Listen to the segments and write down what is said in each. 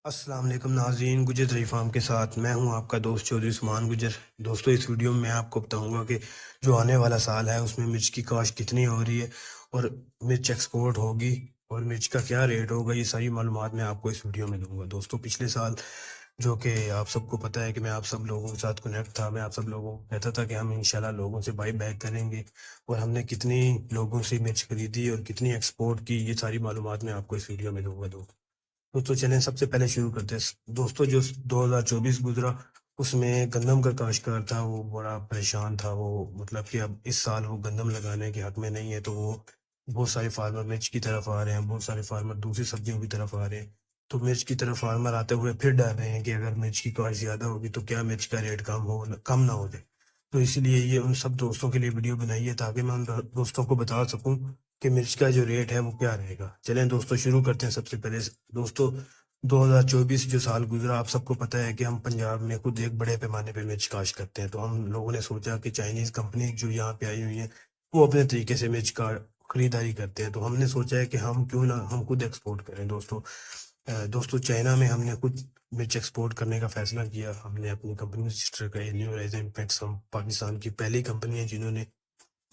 السلام علیکم ناظرین، گجر ڈیری فارم کے ساتھ میں ہوں آپ کا دوست چودھری عثمان گجر۔ دوستو، اس ویڈیو میں آپ کو بتاؤں گا کہ جو آنے والا سال ہے اس میں مرچ کی کاشت کتنی ہو رہی ہے اور مرچ ایکسپورٹ ہوگی اور مرچ کا کیا ریٹ ہوگا، یہ ساری معلومات میں آپ کو اس ویڈیو میں دوں گا۔ دوستو، پچھلے سال جو کہ آپ سب کو پتہ ہے کہ میں آپ سب لوگوں کے ساتھ کنیکٹ تھا، میں آپ سب لوگوں کو کہتا تھا کہ ہم انشاءاللہ لوگوں سے بائی بیک کریں گے، اور ہم نے کتنی لوگوں سے مرچ خریدی اور کتنی ایکسپورٹ کی، یہ ساری معلومات میں آپ کو اس ویڈیو میں دوں گا۔ دوستو چلیں سب سے پہلے شروع کرتے ہیں۔ دوستو، جو 2024 گزرا اس میں گندم کا کاشتکار تھا وہ بڑا پریشان تھا، وہ مطلب کہ اب اس سال وہ گندم لگانے کے حق میں نہیں ہے، تو وہ بہت سارے فارمر مرچ کی طرف آ رہے ہیں، بہت سارے فارمر دوسری سبزیوں کی طرف آ رہے ہیں۔ تو مرچ کی طرف فارمر آتے ہوئے پھر ڈر رہے ہیں کہ اگر مرچ کی کاشت زیادہ ہوگی تو کیا مرچ کا ریٹ کم نہ ہو جائے۔ تو اس لیے یہ ان سب دوستوں کے لیے ویڈیو بنائی ہے تاکہ میں ان دوستوں کو بتا سکوں کہ مرچ کا جو ریٹ ہے وہ کیا رہے گا۔ چلیں دوستو شروع کرتے ہیں۔ سب سے پہلے دوستو، 2024 جو سال گزرا، آپ سب کو پتہ ہے کہ ہم پنجاب میں خود ایک بڑے پیمانے پہ مرچ کاشت کرتے ہیں، تو ہم لوگوں نے سوچا کہ چائنیز کمپنی جو یہاں پہ آئی ہوئی ہیں وہ اپنے طریقے سے مرچ کا خریداری کرتے ہیں، تو ہم نے سوچا ہے کہ ہم کیوں نہ ہم خود ایکسپورٹ کریں۔ دوستو چائنا میں ہم نے خود مرچ ایکسپورٹ کرنے کا فیصلہ کیا۔ ہم نے اپنی کمپنی رجسٹر کری، نیو ہورائزن پیٹس۔ ہم پاکستان کی پہلی کمپنی ہے جنہوں نے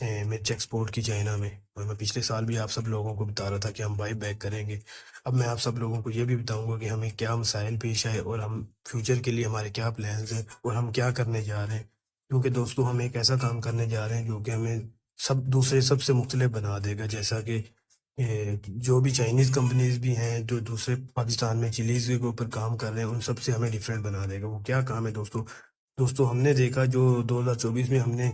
مرچ ایکسپورٹ کی چائنا میں، اور میں پچھلے سال بھی آپ سب لوگوں کو بتا رہا تھا کہ ہم بائی بیک کریں گے۔ اب میں آپ سب لوگوں کو یہ بھی بتاؤں گا کہ ہمیں کیا مسائل پیش آئے اور ہم فیوچر کے لیے ہمارے کیا پلانز ہیں اور ہم کیا کرنے جا رہے ہیں، کیونکہ دوستو ہم ایک ایسا کام کرنے جا رہے ہیں جو کہ ہمیں سب سے مختلف بنا دے گا، جیسا کہ جو بھی چائنیز کمپنیز بھی ہیں جو دوسرے پاکستان میں چیلیز کے اوپر کام کر رہے ہیں ان سب سے ہمیں ڈیفرنٹ بنا دے گا۔ وہ کیا کام ہے دوستو ہم نے دیکھا جو 2024 میں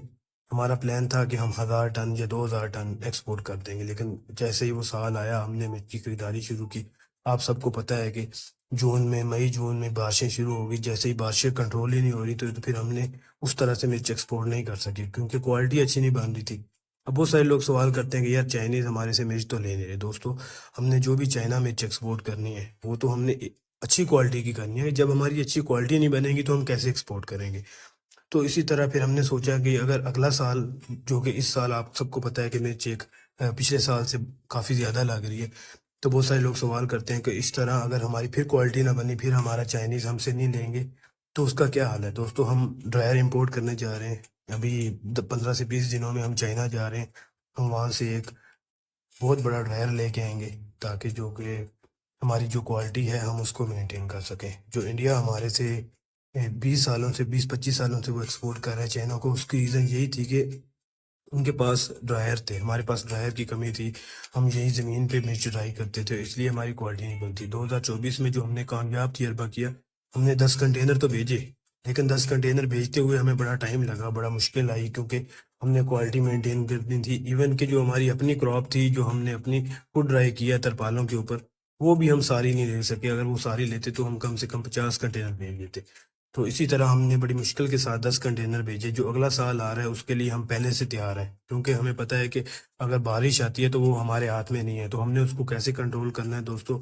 ہمارا پلان تھا کہ ہم 1000 ٹن یا 2000 ٹن ایکسپورٹ کر دیں گے، لیکن جیسے ہی وہ سال آیا ہم نے مرچ کی خریداری شروع کی۔ آپ سب کو پتہ ہے کہ مئی جون میں بارشیں شروع ہو گئی، جیسے ہی بارشیں کنٹرول ہی نہیں ہو رہی تو پھر ہم نے اس طرح سے مرچ ایکسپورٹ نہیں کر سکی کیونکہ کوالٹی اچھی نہیں بن رہی تھی۔ اب بہت سارے لوگ سوال کرتے ہیں کہ یار چائنیز ہمارے سے مرچ تو لے نہیں رہے۔ دوستو، ہم نے جو بھی چائنا مرچ ایکسپورٹ کرنی ہے وہ تو ہم نے اچھی کوالٹی کی کرنی ہے، جب ہماری اچھی کوالٹی نہیں بنے گی تو ہم کیسے ایکسپورٹ کریں گے؟ تو اسی طرح پھر ہم نے سوچا کہ اگر اگلا سال، جو کہ اس سال آپ سب کو پتہ ہے کہ مرچ پچھلے سال سے کافی زیادہ لگ رہی ہے، تو بہت سارے لوگ سوال کرتے ہیں کہ اس طرح اگر ہماری پھر کوالٹی نہ بنی، پھر ہمارا چائنیز ہم سے نہیں لیں گے تو اس کا کیا حال ہے؟ دوستو ہم ڈرائر امپورٹ کرنے جا رہے ہیں، ابھی 15 سے 20 دنوں میں ہم چائنا جا رہے ہیں۔ ہم وہاں سے ایک بہت بڑا ڈرائر لے کے آئیں گے تاکہ جو کہ ہماری جو کوالٹی ہے ہم اس کو مینٹین کر سکیں۔ جو انڈیا ہمارے سے 20 25 سالوں سے وہ ایکسپورٹ کر رہے ہیں چائنا کو، اس کی ریزن یہی تھی کہ ان کے پاس ڈرائر تھے، ہمارے پاس ڈرائر کی کمی تھی، ہم یہی زمین پہ مرچ ڈرائی کرتے تھے، اس لیے ہماری کوالٹی نہیں بنتی۔ 2024 میں جو ہم نے کامیاب تجربہ کیا، ہم نے 10 کنٹینر تو بھیجے، لیکن 10 کنٹینر بھیجتے ہوئے ہمیں بڑا ٹائم لگا، بڑا مشکل آئی، کیونکہ ہم نے کوالٹی مینٹین کرنی تھی۔ ایون کہ جو ہماری اپنی کراپ تھی جو ہم نے اپنی خود ڈرائی کیا ترپالوں کے اوپر، وہ بھی ہم ساری نہیں لے سکے، اگر وہ ساری لیتے تو ہم کم سے کم 50 کنٹینر بھیج دیتے۔ تو اسی طرح ہم نے بڑی مشکل کے ساتھ 10 کنٹینر بھیجے۔ جو اگلا سال آ رہا ہے اس کے لیے ہم پہلے سے تیار ہیں، کیونکہ ہمیں پتہ ہے کہ اگر بارش آتی ہے تو وہ ہمارے ہاتھ میں نہیں ہے، تو ہم نے اس کو کیسے کنٹرول کرنا ہے۔ دوستو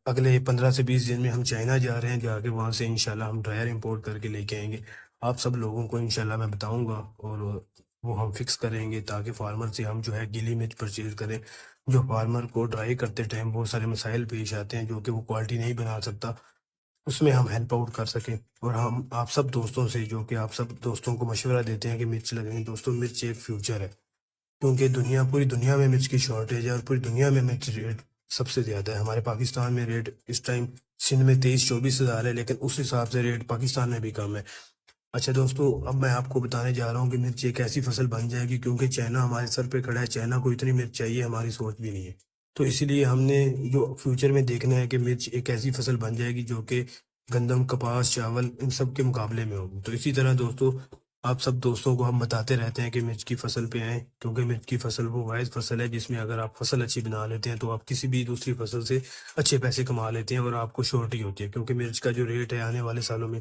اگلے 15 سے 20 دن میں ہم چائنا جا رہے ہیں، جا کے وہاں سے انشاءاللہ ہم ڈرائر امپورٹ کر کے لے کے آئیں گے۔ آپ سب لوگوں کو انشاءاللہ میں بتاؤں گا اور وہ ہم فکس کریں گے تاکہ فارمر سے ہم جو ہے گیلی مرچ پرچیز کریں۔ جو فارمر کو ڈرائی کرتے ٹائم بہت سارے مسائل پیش آتے ہیں جو کہ وہ کوالٹی نہیں بنا سکتا، اس میں ہم ہیلپ آؤٹ کر سکیں، اور ہم آپ سب دوستوں سے جو کہ آپ سب دوستوں کو مشورہ دیتے ہیں کہ مرچ لگائیں۔ دوستوں مرچ ایک فیوچر ہے، کیونکہ پوری دنیا میں مرچ کی شارٹیج ہے اور پوری دنیا میں مرچ ریٹ سب سے زیادہ ہے۔ ہمارے پاکستان میں ریٹ اس ٹائم سندھ میں 23-24 ہزار ہے، لیکن اس حساب سے ریٹ پاکستان میں بھی کم ہے۔ اچھا دوستو، اب میں آپ کو بتانے جا رہا ہوں کہ مرچ ایک ایسی فصل بن جائے گی، کیونکہ چائنا ہمارے سر پہ کھڑا ہے، چائنا کو اتنی مرچ چاہیے ہماری سوچ بھی نہیں ہے، تو اسی لیے ہم نے جو فیوچر میں دیکھنا ہے کہ مرچ ایک ایسی فصل بن جائے گی جو کہ گندم، کپاس، چاول ان سب کے مقابلے میں ہوگی۔ تو اسی طرح دوستو آپ سب دوستوں کو ہم بتاتے رہتے ہیں کہ مرچ کی فصل پہ آئیں، کیونکہ مرچ کی فصل وہ واحد فصل ہے جس میں اگر آپ فصل اچھی بنا لیتے ہیں تو آپ کسی بھی دوسری فصل سے اچھے پیسے کما لیتے ہیں اور آپ کو شورٹی ہوتی ہے، کیونکہ مرچ کا جو ریٹ ہے آنے والے سالوں میں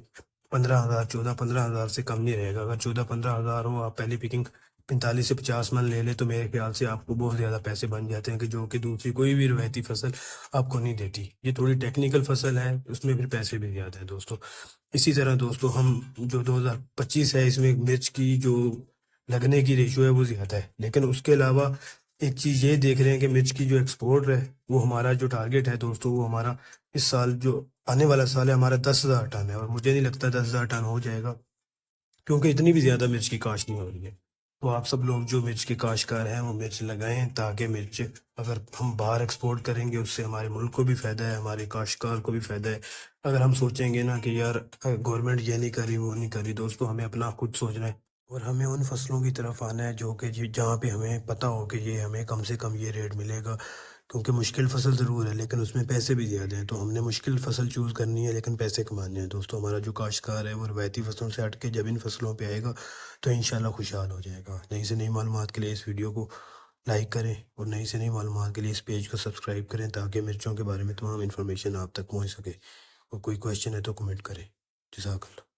15,000، 14-15 ہزار سے کم نہیں رہے گا۔ اگر 14-15 ہزار ہو، آپ پہلی پکنگ 45 سے 50 من لے لیں تو میرے خیال سے آپ کو بہت زیادہ پیسے بن جاتے ہیں، کہ جو کہ دوسری کوئی بھی روایتی فصل آپ کو نہیں دیتی۔ یہ تھوڑی ٹیکنیکل فصل ہے، اس میں پھر پیسے بھی زیادہ ہیں دوستو۔ اسی طرح دوستو ہم جو 2025 ہے اس میں مرچ کی جو لگنے کی ریشو ہے وہ زیادہ ہے، لیکن اس کے علاوہ ایک چیز یہ دیکھ رہے ہیں کہ مرچ کی جو ایکسپورٹ ہے وہ ہمارا جو ٹارگیٹ ہے دوستو، وہ ہمارا اس سال جو آنے والا سال ہے ہمارا 10,000 ٹن ہے، اور مجھے نہیں لگتا 10,000 ٹن ہو جائے گا، کیونکہ اتنی بھی زیادہ مرچ کی کاشت نہیں ہو رہی ہے۔ تو آپ سب لوگ جو مرچ کے کاشتکار ہیں وہ مرچ لگائیں، تاکہ مرچ اگر ہم باہر ایکسپورٹ کریں گے اس سے ہمارے ملک کو بھی فائدہ ہے، ہمارے کاشتکار کو بھی فائدہ ہے۔ اگر ہم سوچیں گے نا کہ یار گورنمنٹ یہ نہیں کری وہ نہیں کری، دوستو ہمیں اپنا خود سوچنا ہے، اور ہمیں ان فصلوں کی طرف آنا ہے جو کہ جہاں پہ ہمیں پتہ ہو کہ یہ ہمیں کم سے کم یہ ریٹ ملے گا، کیونکہ مشکل فصل ضرور ہے لیکن اس میں پیسے بھی زیادہ ہیں، تو ہم نے مشکل فصل چوز کرنی ہے لیکن پیسے کمانے ہیں۔ دوستو ہمارا جو کاشتکار ہے وہ روایتی فصلوں سے ہٹ کے جب ان فصلوں پہ آئے گا تو انشاءاللہ خوشحال ہو جائے گا۔ نئی سے نئی معلومات کے لیے اس ویڈیو کو لائک کریں، اور نئی سے نئی معلومات کے لیے اس پیج کو سبسکرائب کریں، تاکہ مرچوں کے بارے میں تمام انفارمیشن آپ تک پہنچ سکے۔ اور کوئی کویشچن ہے تو کمنٹ کریں۔ جزاک اللہ۔